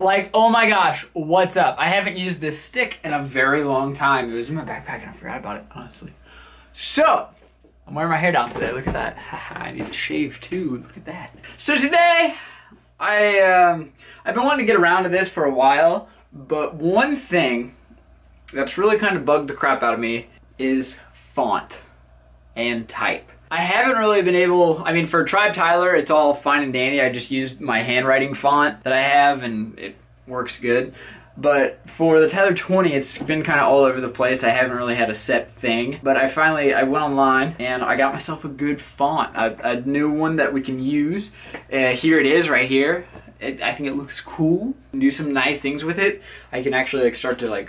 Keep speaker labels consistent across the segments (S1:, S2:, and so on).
S1: Like, oh my gosh, what's up? I haven't used this stick in a very long time. It was in my backpack and I forgot about it, honestly. So, I'm wearing my hair down today. Look at that. I need to shave too. Look at that. So today, I've been wanting to get around to this for a while, but one thing that's really kind of bugged the crap out of me is font and type. I haven't really been able, I mean, for TribeTyler, it's all fine and dandy. I just used my handwriting font that I have and it works good. But for the Tyler 20, it's been kind of all over the place. I haven't really had a set thing. But I went online and I got myself a good font, a new one that we can use. Here it is right here. I think it looks cool. Do some nice things with it. I can actually like start to like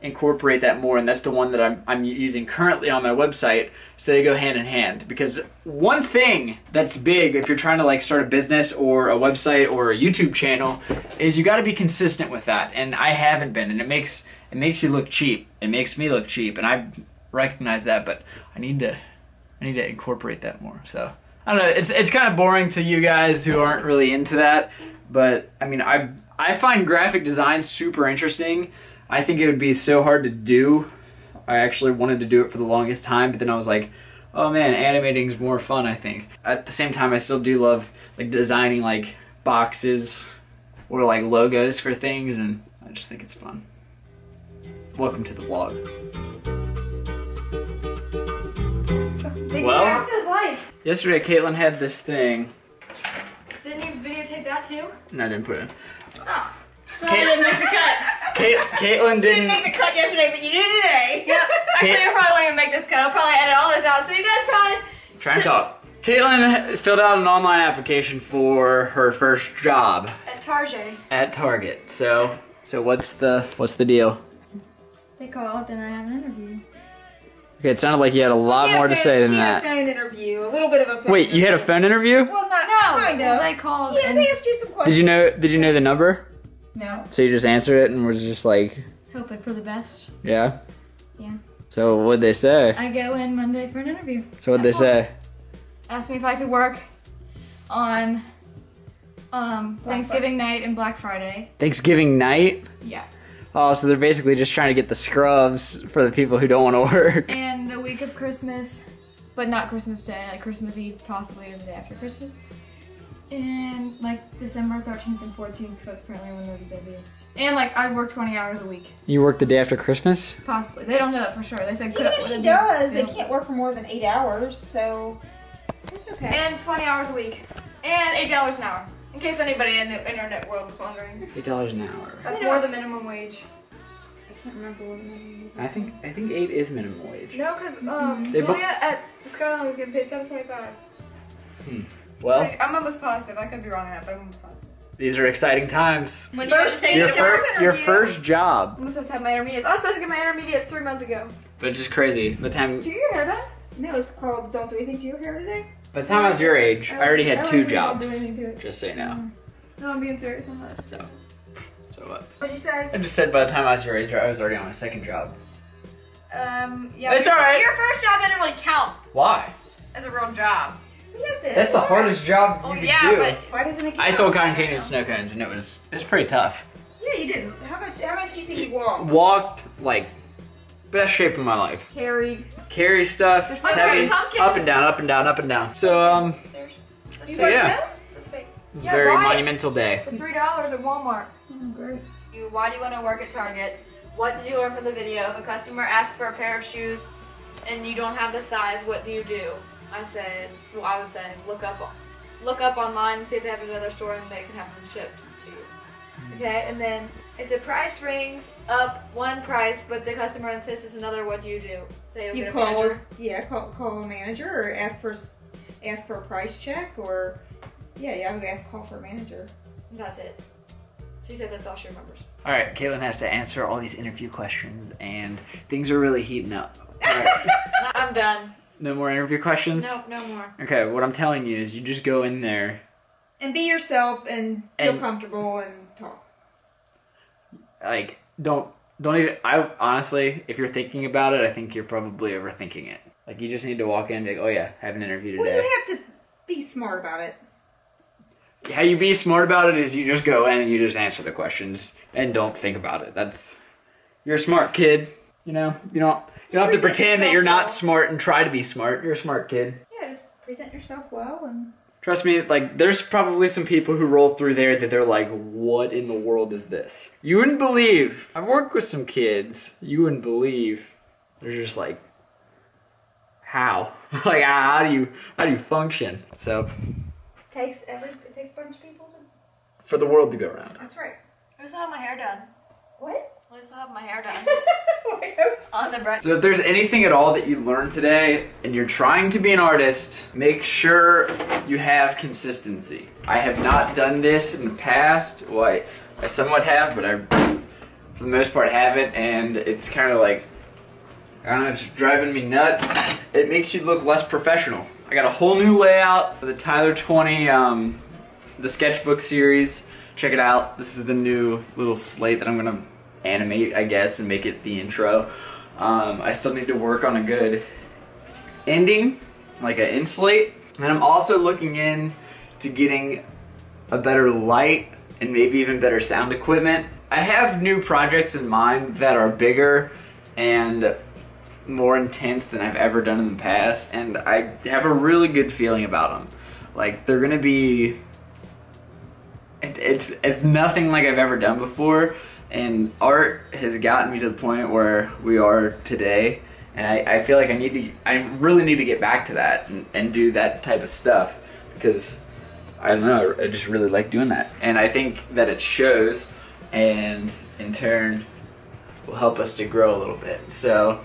S1: incorporate that more, and that's the one that I'm using currently on my website, so they go hand in hand. Because one thing that's big if you're trying to like start a business or a website or a YouTube channel is you got to be consistent with that, and I haven't been, and it makes you look cheap. It makes me look cheap, and I recognize that, but I need to incorporate that more. So I don't know, it's kind of boring to you guys who aren't really into that, but I mean I find graphic design super interesting. I think it would be so hard to do. I actually wanted to do it for the longest time, but then I was like, oh man, animating is more fun, I think. At the same time, I still do love like designing like boxes or like logos for things, and I just think it's fun. Welcome to the vlog. Well, yesterday Kaitlyn had this thing.
S2: Didn't you videotape that too?
S1: No, I didn't put it in.
S2: Oh. Didn't make the cut.
S1: Caitlyn didn't
S3: make the cut yesterday, but you did today.
S2: Yep. Actually, I probably won't even make this cut. I'll probably edit all this out, so you guys probably
S1: try and talk. Caitlyn filled out an online application for her first job
S2: at Target.
S1: At Target. So what's the deal?
S2: They called and I have an interview.
S1: Okay, it sounded like you had a lot more to say than that.
S3: She had a phone interview, a little bit of a phone
S1: Wait, you had a phone interview?
S3: Well, not kind of.
S2: They called.
S3: Yeah, they asked you some questions.
S1: Did you know the number?
S3: No.
S1: So you just answered it and was just like...
S2: hoping for the best.
S1: Yeah?
S2: Yeah.
S1: So what'd they say?
S2: I go in Monday for an interview.
S1: So what'd they say?
S2: Asked me if I could work on Thanksgiving night and Black Friday.
S1: Thanksgiving night?
S2: Yeah.
S1: Oh, so they're basically just trying to get the scrubs for the people who don't want to work.
S2: And the week of Christmas, but not Christmas Day, like Christmas Eve, possibly the day after Christmas. And like December 13th and 14th, because that's apparently when they're the busiest. And like I work 20 hours a week.
S1: You work the day after Christmas?
S2: Possibly. They don't know that for sure. They said
S3: even if she does, they can't work for more than 8 hours, so it's okay.
S2: And 20 hours a week. And $8 an hour. In case anybody in the internet world was wondering.
S1: $8 an hour.
S2: That's more than minimum wage.
S3: I can't remember what minimum wage.
S1: I think 8 is minimum wage.
S2: No, because Julia at Skyline was getting paid $7.25.
S1: Well,
S2: I'm almost positive. I could be wrong on that, but I'm almost positive.
S1: These are exciting times.
S2: When you take
S1: your first job.
S2: I'm supposed to have my intermediates. I was supposed to get my intermediates 3 months ago.
S1: But just crazy. By the time
S3: Did you get your hair done? No, it's called Don't Do Anything to Your Hair Today.
S1: By the time I was your age, I already had 2
S3: Do
S1: jobs.
S3: anything to it.
S1: Just so you know.
S3: No, I'm being serious on that.
S1: So what?
S3: What'd you say?
S1: I just said by the time I was your age, I was already on my 2nd job.
S2: Yeah.
S1: It's alright.
S2: Your first job didn't really count
S1: Why?
S2: as a real job.
S1: That's the hardest job you could do.
S2: But
S3: why doesn't it count?
S1: I sold cotton candy and snow cones, and it was pretty tough.
S3: Yeah, you didn't. How much do you think you walked?
S1: Walked like best shape of my life. Carry stuff. It's heavy. Up and down, up and down, up and down. So yeah. It's a very monumental day.
S2: For $3 at Walmart.
S3: Oh, great.
S2: Why do you want to work at Target? What did you learn from the video? If a customer asks for a pair of shoes and you don't have the size, what do you do? I would say look up online and see if they have another store and they can have them shipped to you. Okay, and then if the price rings up one price but the customer insists it's another, what do you do? Say
S3: you call a manager or ask for a price check, or I would call for a manager.
S2: That's it. She said that's all she remembers.
S1: All right, Kaitlyn has to answer all these interview questions, and things are really heating up. All right.
S2: I'm done.
S1: No more interview questions?
S2: No, no more.
S1: Okay, what I'm telling you is you just go in there.
S3: And be yourself and feel comfortable and talk.
S1: Like, don't even, honestly, if you're thinking about it, I think you're probably overthinking it. Like, you just need to walk in and be like, oh yeah, have an interview today.
S3: Well, you have to be smart about it.
S1: how you be smart about it is you just go in and you just answer the questions and don't think about it. You're a smart kid, you know? You don't have to pretend that you're not smart and try to be smart. You're a smart kid.
S3: Yeah, just present yourself well and...
S1: Trust me, like, there's probably some people who roll through there that they're like, what in the world is this? You wouldn't believe. I've worked with some kids. You wouldn't believe. They're just like, how? Like, how do you function? So.
S3: It takes a bunch of people to...
S1: For the world to go around.
S3: That's right.
S2: I still have my hair done.
S3: What?
S2: I still have my hair done. On the brush.
S1: So if there's anything at all that you learned today and you're trying to be an artist, make sure you have consistency. I have not done this in the past. Well, I somewhat have, but I, for the most part, haven't. And it's kind of like, I don't know, it's driving me nuts. It makes you look less professional. I got a whole new layout for the Tyler 20, the sketchbook series. Check it out. This is the new little slate that I'm gonna animate, I guess, and make it the intro. I still need to work on a good ending, like an end slate. And I'm also looking into getting a better light and maybe even better sound equipment. I have new projects in mind that are bigger and more intense than I've ever done in the past, and I have a really good feeling about them. Like, they're gonna be, it's nothing like I've ever done before, and art has gotten me to the point where we are today, and I feel like I really need to get back to that and do that type of stuff, because I don't know, I just really like doing that, and I think that it shows, and in turn will help us to grow a little bit. So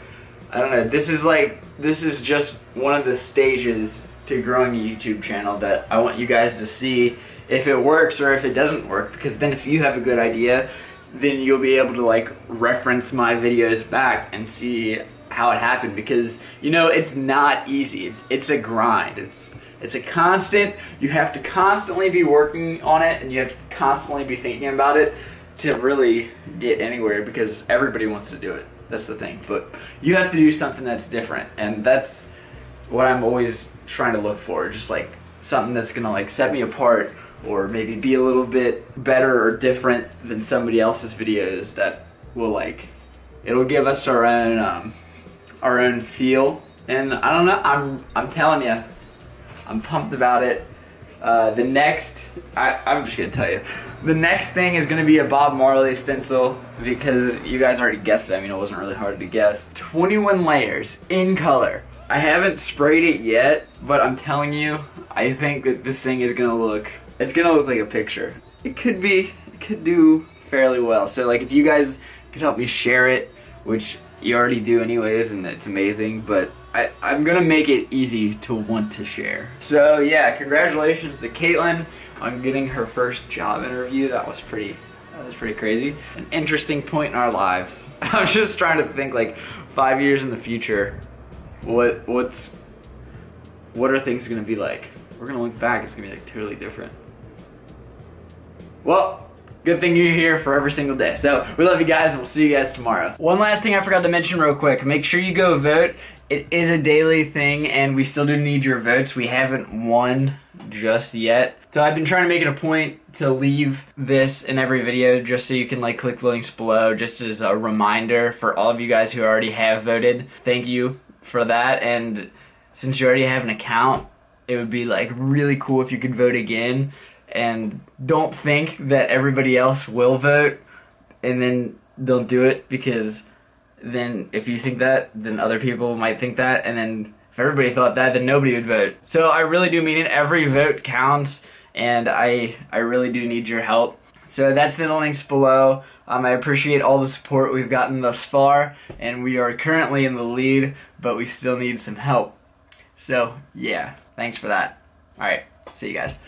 S1: I don't know, this is just one of the stages to growing a YouTube channel that I want you guys to see if it works or if it doesn't work, because then if you have a good idea, then you'll be able to like reference my videos back and see how it happened, because you know, it's not easy. It's a grind. It's a constant, you have to constantly be working on it, and you have to constantly be thinking about it to really get anywhere, because everybody wants to do it. That's the thing. But you have to do something that's different, and that's what I'm always trying to look for. Just like something that's gonna like set me apart, or maybe be a little bit better or different than somebody else's videos, that will like, it'll give us our own feel. And I don't know, I'm telling you, I'm pumped about it. I'm just gonna tell you, the next thing is gonna be a Bob Marley stencil, because you guys already guessed it. I mean, it wasn't really hard to guess. 21 layers in color. I haven't sprayed it yet, but I'm telling you, I think that this thing is gonna look, it's gonna look like a picture. It could do fairly well. So like, if you guys could help me share it, which you already do anyways, and it's amazing, but I'm gonna make it easy to want to share. So yeah, congratulations to Kaitlyn on getting her first job interview. That was pretty crazy. An interesting point in our lives. I'm just trying to think like 5 years in the future, what are things gonna be like? We're gonna look back, it's gonna be like totally different. Well, good thing you're here for every single day. So we love you guys, and we'll see you guys tomorrow. One last thing I forgot to mention real quick. Make sure you go vote. It is a daily thing, and we still do need your votes. We haven't won just yet. So I've been trying to make it a point to leave this in every video, just so you can like click the links below, just as a reminder for all of you guys who already have voted. Thank you for that. And since you already have an account, it would be like really cool if you could vote again. And don't think that everybody else will vote and then don't do it, because then if you think that, then other people might think that, and then if everybody thought that, then nobody would vote. So I really do mean it. Every vote counts, and I really do need your help. So that's in the links below. I appreciate all the support we've gotten thus far, and we are currently in the lead, but we still need some help. So yeah, thanks for that. All right, see you guys.